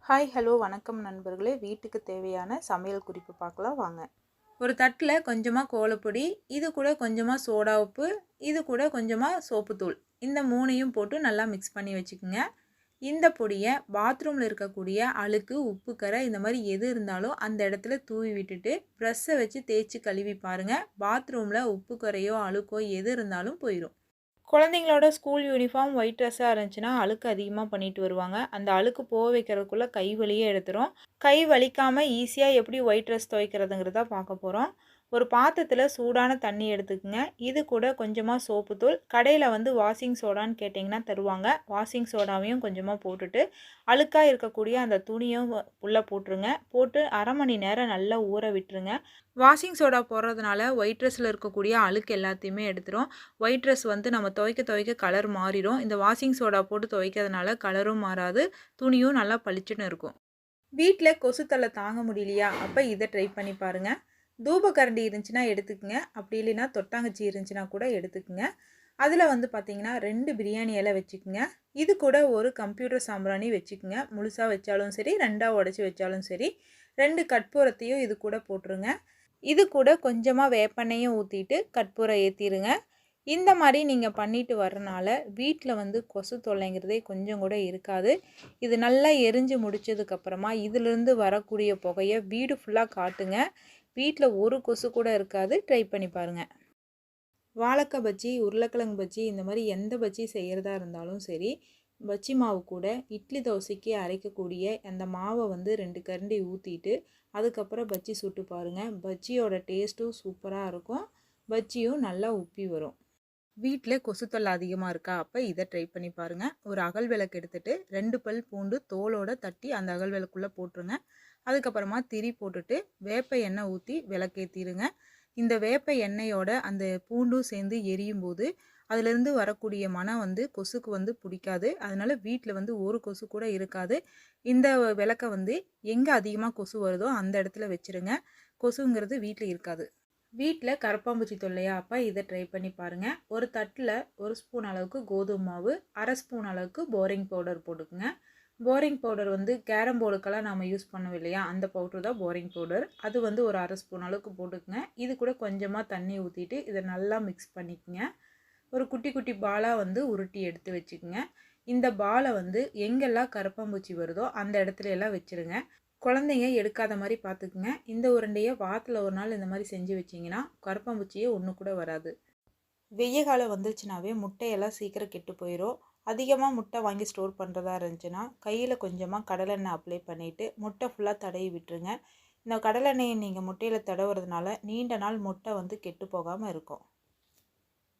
Hi hello வணக்கம் நண்பர்களே. வீட்டுக்கு தேவையான சமையல் குறிப்பு பார்க்கலாம் வாங்க. ஒரு தட்டில் கொஞ்சமாக கோலப்பொடி, இது கூட கொஞ்சமாக சோடா உப்பு, இது கூட கொஞ்சமாக சோப்புத்தூள், இந்த மூணையும் போட்டு நல்லா மிக்ஸ் பண்ணி வச்சுக்கோங்க. இந்த பொடியை பாத்ரூமில் இருக்கக்கூடிய அழுக்கு, உப்பு கரை இந்த மாதிரி எது இருந்தாலும் அந்த இடத்துல தூவி விட்டுட்டு ப்ரஷ்ஷை வச்சு தேய்ச்சி கழுவி பாருங்கள். பாத்ரூமில் உப்பு கரையோ அழுக்கோ எது இருந்தாலும் போயிடும். குழந்தைங்களோட ஸ்கூல் யூனிஃபார்ம் ஒயிட் ட்ரெஸ்ஸாக இருந்துச்சுன்னா அழுக்கு அதிகமாக பண்ணிட்டு வருவாங்க. அந்த அழுக்கு போக வைக்கிறதுக்குள்ளே கை வலியே எடுத்துரும். கை வலிக்காமல் ஈஸியாக எப்படி ஒயிட் ட்ரெஸ் துவைக்கிறதுங்கிறத பார்க்க போகிறோம். ஒரு பாத்திரத்தில் சூடான தண்ணி எடுத்துக்கோங்க. இது கூட கொஞ்சமாக சோப்புத்தூள், கடையில் வாஷிங் சோடான்னு கேட்டிங்கன்னா தருவாங்க. வாஷிங் சோடாவையும் கொஞ்சமாக போட்டுட்டு அழுக்காக இருக்கக்கூடிய அந்த துணியும் உள்ளே போட்டுருங்க. போட்டு அரை மணி நேரம் நல்லா ஊற விட்டுருங்க. வாஷிங் சோடா போடுறதுனால ஒயிட் ட்ரெஸ்ஸில் இருக்கக்கூடிய அழுக்கு எல்லாத்தையுமே எடுத்துரும். ஒயிட் ட்ரெஸ் நம்ம துவைக்க கலர் மாறிடும். இந்த வாஷிங் சோடா போட்டு துவைக்கிறதுனால கலரும் மாறாது, துணியும் நல்லா பளிச்சுன்னு இருக்கும். வீட்டில் கொசுத்தலை தாங்க முடியலையா, அப்போ இதை ட்ரை பண்ணி பாருங்கள். தூபக்கரண்டி இருந்துச்சுன்னா எடுத்துக்கங்க. அப்படி இல்லைன்னா தொட்டாங்கச்சி இருந்துச்சுன்னா கூட எடுத்துக்கங்க. அதில் பார்த்திங்கன்னா 2 பிரியாணி இலை வச்சுக்கோங்க. இது கூட ஒரு கம்ப்யூட்டர் சாம்பிராணி வச்சுக்கோங்க. முழுசாக வச்சாலும் சரி, 2ஆக உடச்சி வச்சாலும் சரி. 2 கற்பூரத்தையும் இது கூட போட்டுருங்க. இது கூட கொஞ்சமாக வேப்பெண்ணையும் ஊற்றிட்டு கற்பூரம் ஏற்றிடுங்க. இந்த மாதிரி நீங்கள் பண்ணிட்டு வரனால வீட்டில் கொசு தொல்லைங்கிறதே கொஞ்சம் கூட இருக்காது. இது நல்லா எரிஞ்சு முடித்ததுக்கப்புறமா இதிலிருந்து வரக்கூடிய புகையை வீடு ஃபுல்லாக காட்டுங்க. வீட்டில் ஒரு கொசு கூட இருக்காது. ட்ரை பண்ணி பாருங்கள். வாழைக்காய் பஜ்ஜி, உருளைக்கிழங்கு பஜ்ஜி, இந்த மாதிரி எந்த பஜ்ஜி செய்கிறதா இருந்தாலும் சரி, பஜ்ஜி மாவு கூட இட்லி தோசைக்கு அரைக்கக்கூடிய அந்த மாவை 2 கரண்டி ஊற்றிட்டு அதுக்கப்புறம் பஜ்ஜி சுட்டு பாருங்கள். பஜ்ஜியோட டேஸ்ட்டும் சூப்பராக இருக்கும். பஜ்ஜியும் நல்லா உப்பி வரும். வீட்டில் கொசுத்தொல்லை அதிகமாக இருக்கா, அப்போ இதை ட்ரை பண்ணி பாருங்கள். ஒரு அகல் விளக்கு எடுத்துகிட்டு 2 பல் பூண்டு தோலோடு தட்டி அந்த அகல் விளக்குள்ளே போட்டுருங்க. அதுக்கப்புறமா திரி போட்டுட்டு வேப்ப எண்ணெய் ஊற்றி விளக்கேற்றிடுங்க. இந்த வேப்ப எண்ணெயோட அந்த பூண்டும் சேர்ந்து எரியும் போது அதிலிருந்து வரக்கூடிய மனம் கொசுக்கு பிடிக்காது. அதனால் வீட்டில் ஒரு கொசு கூட இருக்காது. இந்த விளக்கை எங்கே அதிகமாக கொசு வருதோ அந்த இடத்துல வச்சுருங்க. கொசுங்கிறது வீட்டில் இருக்காது. வீட்டில் கரப்பாம்பூச்சி தொல்லையா, அப்போ இதை ட்ரை பண்ணி பாருங்கள். ஒரு தட்டில் 1 ஸ்பூன் அளவுக்கு கோதுமை மாவு, அரை ஸ்பூன் அளவுக்கு போரிங் பவுடர் போட்டுக்குங்க. போரிங் பவுடர் கேரம் போர்டுக்கெல்லாம் நம்ம யூஸ் பண்ணுவோம் இல்லையா, அந்த பவுடர் தான் போரிங் பவுடர். அது ஒரு அரை ஸ்பூன் அளவுக்கு போட்டுக்குங்க. இது கூட கொஞ்சமாக தண்ணி ஊற்றிட்டு இதை நல்லா மிக்ஸ் பண்ணிக்கோங்க. ஒரு குட்டி குட்டி பாலாக உருட்டி எடுத்து வச்சுக்கோங்க. இந்த பாலை எங்கெல்லாம் கரப்பாம்பூச்சி வருதோ அந்த இடத்துல எல்லாம் வச்சுருங்க. குழந்தைங்க எடுக்காத மாதிரி பார்த்துக்குங்க. இந்த உருண்டையை வாரத்தில் ஒரு நாள் இந்த மாதிரி செஞ்சு வச்சிங்கன்னா கரப்பாம்பூச்சியே ஒன்று கூட வராது. வெய்ய காலம் வந்துருச்சுனாவே முட்டையெல்லாம் சீக்கிரம் கெட்டு போயிடும். அதிகமாக முட்டை வாங்கி ஸ்டோர் பண்ணுறதா இருந்துச்சுன்னா கையில் கொஞ்சமாக கடலெண்ணெய் அப்ளை பண்ணிவிட்டு முட்டை ஃபுல்லாக தடவி விட்டுருங்க. இந்த கடலெண்ணெயை நீங்கள் முட்டையில் தடவுறதுனால நீண்ட நாள் முட்டை கெட்டு போகாமல் இருக்கும்.